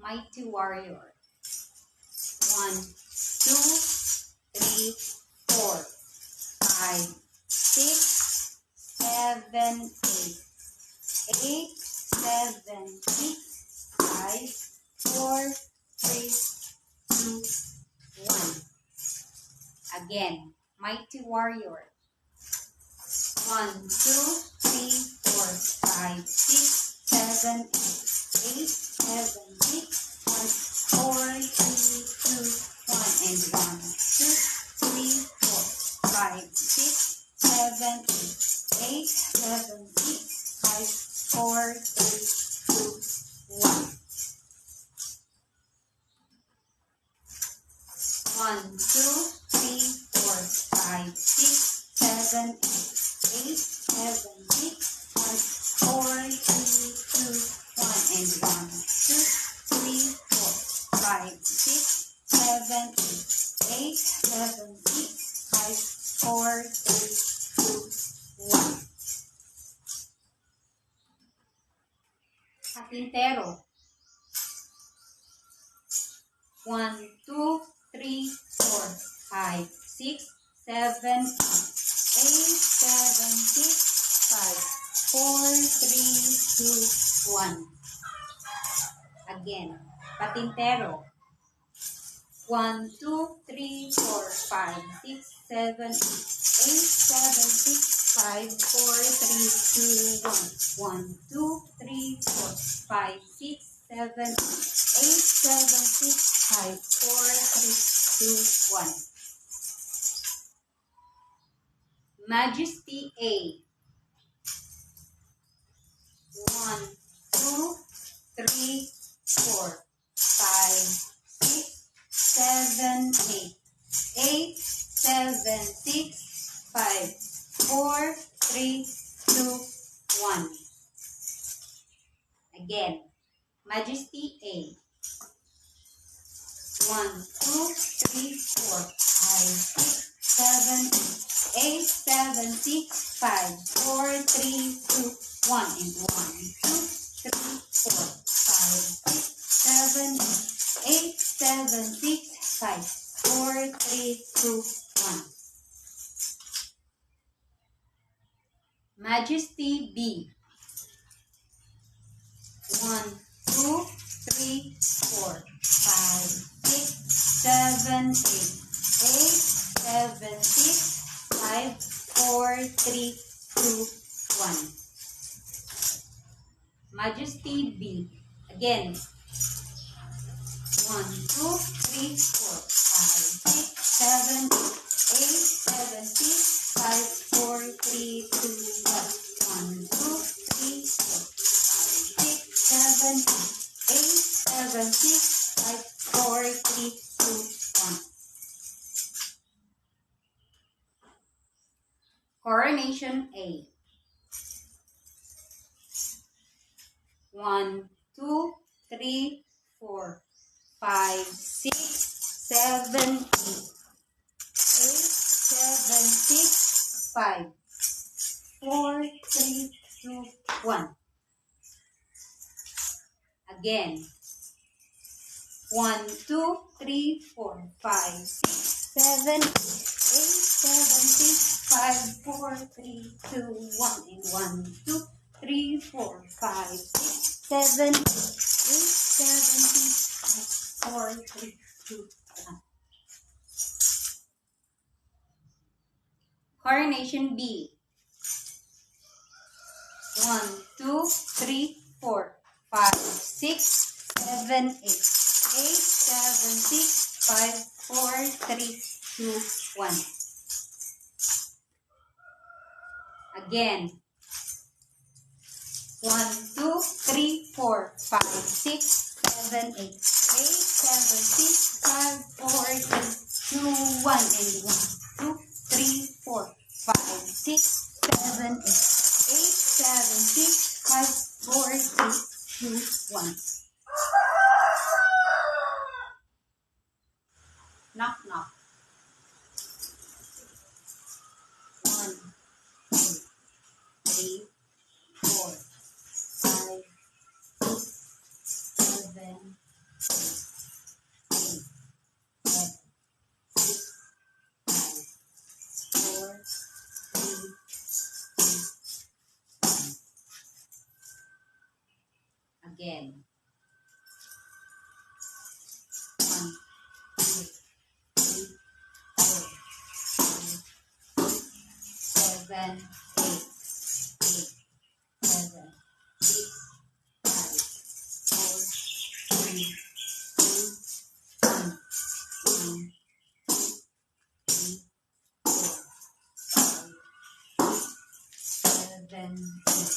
Mighty warrior. 1, 2, 3, 4, 5, 6, 7, 8. 8, 7, 6, 5, 4, 3, 2, 1. Again, mighty warrior. 1, 2, 3, 4, 5, 6, 7, 8. 8, 7, 6, 5, 4, 3, 2, 1. And 1, 2, 3, 4, 5, 6, 7, 8. 8, 7, 6, 5, 4, 3, 2, 1. 1, 2, 3, 4, 5, 6, 7, 8. 8, 7, 6, 5, 4, 3, 2, 1. And 1, 2, 3, 4, 5, 6, 7, 8. 8, 7, 6, 5, 4, 3, 2, 1. Carpintero. 1, 2, 3, 4, 5, 6, 7, 8. 8, 7, 6, 5, 4, 3, 2, 1. Again, patintero. 1, 2, 3, 4, 5, 6, 7, 8. 8, 7, 6, 5, 4, 3, 2, 1. 1, 2, 3, 4, 5, 6, 7, 8. 8, 7, 6, 5, 4, 3, 2, 1. Majesty A. 1, 2, 3, 4, 5, 6, 7, 8. 8, 7, 6, 5, 4, 3, 2, 1. Again, Majesty A. 1, 2, 3, 4, 5, 6, 7, 8. 8, 7, 6, 5, 4, 3, 2, 1. And 1, 2, 3, 4, 5, 6, 7, 8. 8, 7, 6, 5, 4, 3, 2, 1. Majesty B. 1, 2, 3, 4, 5, 6, 7, 8. 8, 7, 6, 5, 4, 3, 2, 1. Majesty B. Again. 1, 2, 3, 4, 5, 6, 7, 8. 8, 7, 6, 5, 4, 3, 2, 1. 1, 2, 3, 4, 5, 6, 7, 8. 8, 7, 6, 5, 4, 3, 2, 1. Coronation A. 1, 2, 3, 4, 5, 6, 7, 8. 8, 7, 6, 5, 4, 3, 2, 1. Again. 1, 2, 3, 4, 5, 6, 7, 8. 8, 7, 6, 5, 4, 3, 2, 1. And 1, 2, 3, 4, 5, 6, 7, 8. 8, 7, 6, 5, 4, 3, 2, 1. Coronation B. 1, 2, 3, 4, 5, 6, 7, 8. 8, 7, 6, 5, 4, 3, 2, 1. Again. 1, 2, 3, 4, 5, 6, 7, 8. 8, 7, 6, 5, 4, 3, 2, 1. And 1, 2, 3, 4, 5, 6, 7, 8. 8, 7, 6, 5, 4, 3, 2, 1. Knock, knock. 1, 2, 3, 4, 5, 6, 7, Again. 1, 2, 3, 4, 5, 6, 7, 8, 7, 6, 5, 4, 3, 2, 1, 1, 2, 3, 4, 5, 6, 7, 8.